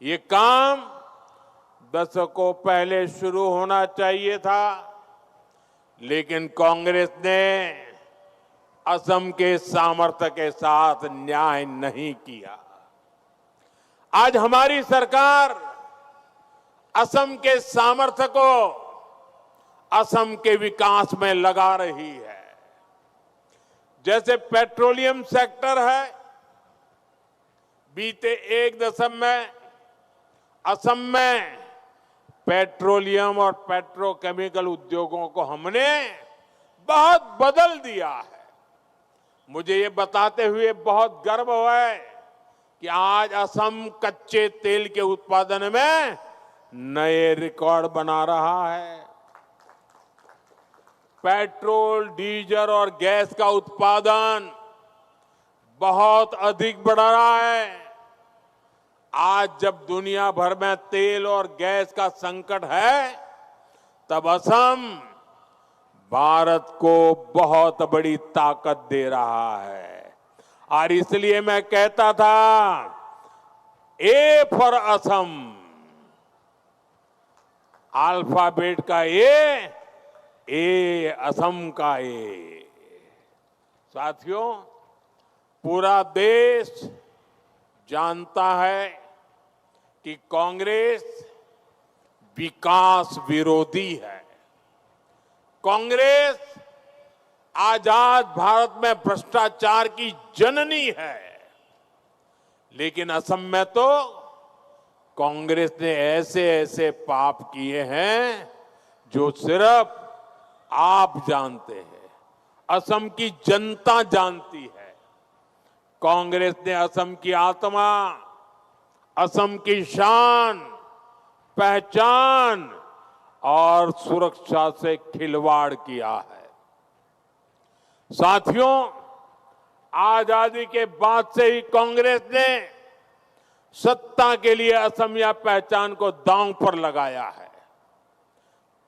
ये काम दशकों पहले शुरू होना चाहिए था, लेकिन कांग्रेस ने असम के सामर्थ्य के साथ न्याय नहीं किया। आज हमारी सरकार असम के सामर्थ्य को असम के विकास में लगा रही है। जैसे पेट्रोलियम सेक्टर है, बीते एक दशक में असम में पेट्रोलियम और पेट्रोकेमिकल उद्योगों को हमने बहुत बदल दिया है। मुझे ये बताते हुए बहुत गर्व है कि आज असम कच्चे तेल के उत्पादन में नए रिकॉर्ड बना रहा है। पेट्रोल, डीजल और गैस का उत्पादन बहुत अधिक बढ़ रहा है। आज जब दुनिया भर में तेल और गैस का संकट है, तब असम भारत को बहुत बड़ी ताकत दे रहा है। और इसलिए मैं कहता था, ए फॉर असम, अल्फाबेट का ए असम का ए। साथियों, पूरा देश जानता है कि कांग्रेस विकास विरोधी है। कांग्रेस आजाद भारत में भ्रष्टाचार की जननी है। लेकिन असम में तो कांग्रेस ने ऐसे ऐसे पाप किए हैं जो सिर्फ आप जानते हैं, असम की जनता जानती है। कांग्रेस ने असम की आत्मा, असम की शान, पहचान और सुरक्षा से खिलवाड़ किया है। साथियों, आजादी के बाद से ही कांग्रेस ने सत्ता के लिए असमिया पहचान को दांव पर लगाया है।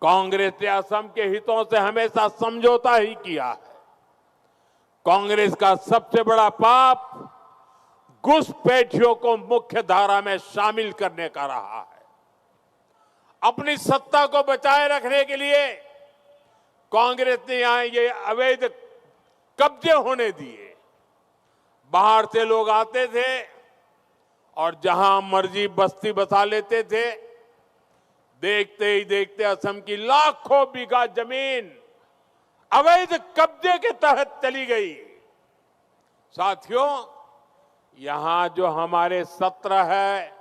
कांग्रेस ने असम के हितों से हमेशा समझौता ही किया है। कांग्रेस का सबसे बड़ा पाप घुसपैठियों को मुख्य धारा में शामिल करने का रहा है। अपनी सत्ता को बचाए रखने के लिए कांग्रेस ने यहां ये अवैध कब्जे होने दिए। बाहर से लोग आते थे और जहां मर्जी बस्ती बसा लेते थे। देखते ही देखते असम की लाखों बीघा जमीन अवैध कब्जे के तहत चली गई। साथियों, यहां जो हमारे सत्र है,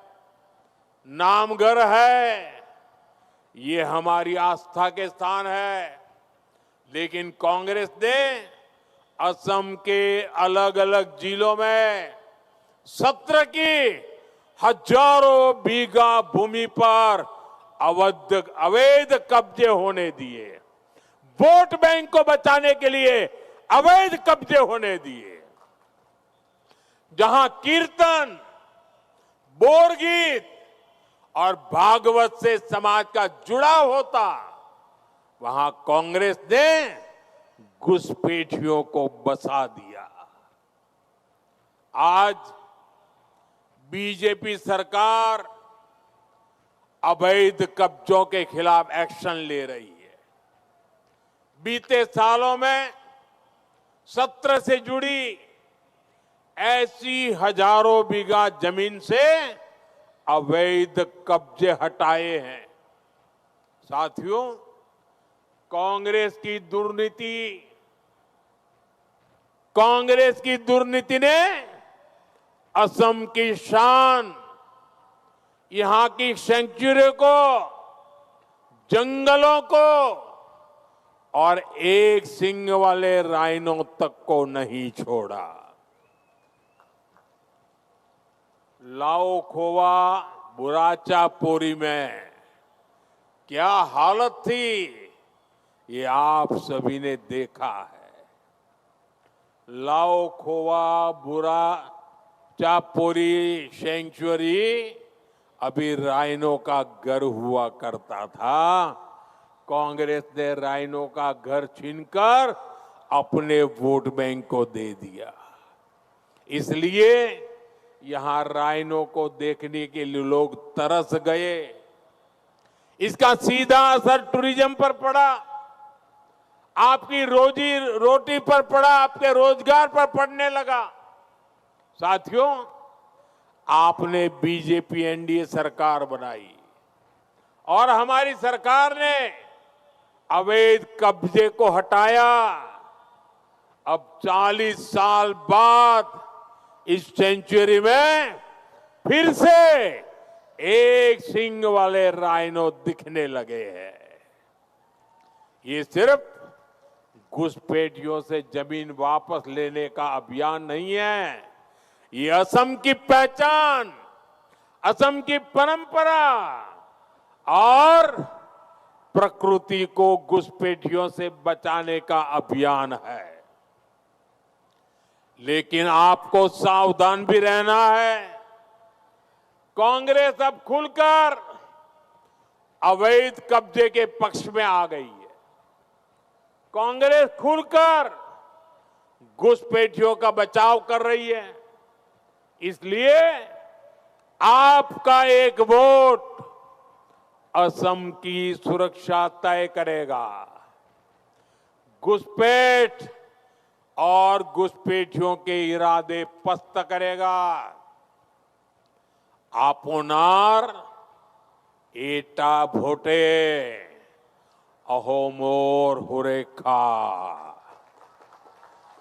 नामघर है, ये हमारी आस्था के स्थान है। लेकिन कांग्रेस ने असम के अलग अलग जिलों में सत्र की हजारों बीघा भूमि पर अवैध कब्जे होने दिए। वोट बैंक को बचाने के लिए अवैध कब्जे होने दिए। जहां कीर्तन, बोरगीत और भागवत से समाज का जुड़ाव होता, वहां कांग्रेस ने घुसपैठियों को बसा दिया। आज बीजेपी सरकार अवैध कब्जों के खिलाफ एक्शन ले रही है। बीते सालों में सत्र से जुड़ी ऐसी हजारों बीघा जमीन से अवैध कब्जे हटाए हैं। साथियों, कांग्रेस की दुर्नीति ने असम की शान, यहां की सेंचुरी को, जंगलों को और एक सींग वाले राइनो तक को नहीं छोड़ा। लाओ खोवा बुराचा पोरी में क्या हालत थी, ये आप सभी ने देखा है। लाओ खोवा बुराचा पोरी सेंचुरी अभी राइनो का घर हुआ करता था। कांग्रेस ने राइनो का घर छीनकर अपने वोट बैंक को दे दिया। इसलिए यहां राइनो को देखने के लिए लोग तरस गए। इसका सीधा असर टूरिज्म पर पड़ा, आपकी रोजी रोटी पर पड़ा, आपके रोजगार पर पड़ने लगा। साथियों, आपने बीजेपी एनडीए सरकार बनाई और हमारी सरकार ने अवैध कब्जे को हटाया। अब 40 साल बाद इस सेंचुरी में फिर से एक सींग वाले राइनो दिखने लगे हैं। ये सिर्फ घुसपैठियों से जमीन वापस लेने का अभियान नहीं है, ये असम की पहचान, असम की परंपरा और प्रकृति को घुसपैठियों से बचाने का अभियान है। लेकिन आपको सावधान भी रहना है। कांग्रेस अब खुलकर अवैध कब्जे के पक्ष में आ गई है। कांग्रेस खुलकर घुसपैठियों का बचाव कर रही है। इसलिए आपका एक वोट असम की सुरक्षा तय करेगा। घुसपैठ और घुसपैठियों के इरादे पस्त करेगा। आपनार एटा भोटे अहोमोर हुरेखा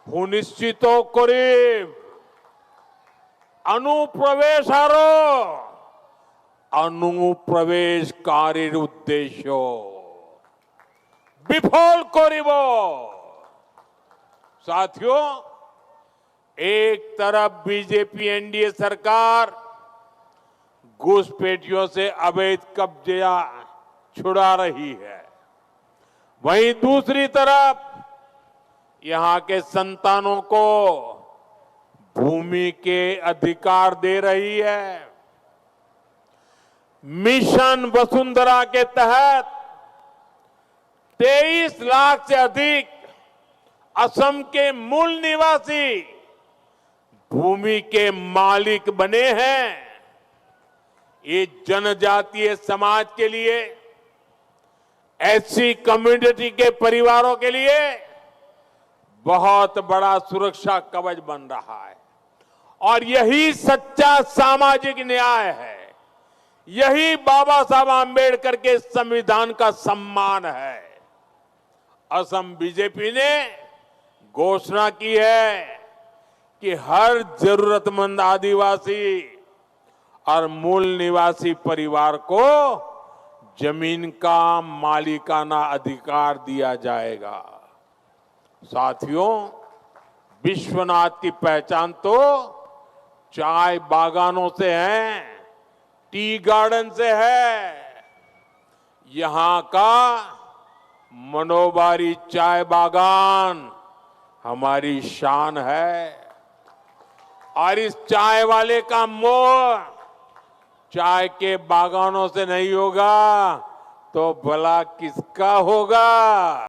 सुनिश्चित करीब अनुप्रवेशारो अनुप्रवेशकारी उद्देश्य विफल करिब। साथियों, एक तरफ बीजेपी एनडीए सरकार घुसपैठियों से अवैध कब्जा छुड़ा रही है, वहीं दूसरी तरफ यहां के संतानों को भूमि के अधिकार दे रही है। मिशन वसुंधरा के तहत 23 लाख से अधिक असम के मूल निवासी भूमि के मालिक बने हैं। ये जनजातीय समाज के लिए, एससी कम्युनिटी के परिवारों के लिए बहुत बड़ा सुरक्षा कवच बन रहा है और यही सच्चा सामाजिक न्याय है। यही बाबा साहब आंबेडकर के संविधान का सम्मान है। असम बीजेपी ने घोषणा की है कि हर जरूरतमंद आदिवासी और मूल निवासी परिवार को जमीन का मालिकाना अधिकार दिया जाएगा। साथियों, विश्वनाथ की पहचान तो चाय बागानों से है, टी गार्डन से है। यहां का मनोबारी चाय बागान हमारी शान है और इस चाय वाले का मोह चाय के बागानों से नहीं होगा तो भला किसका होगा।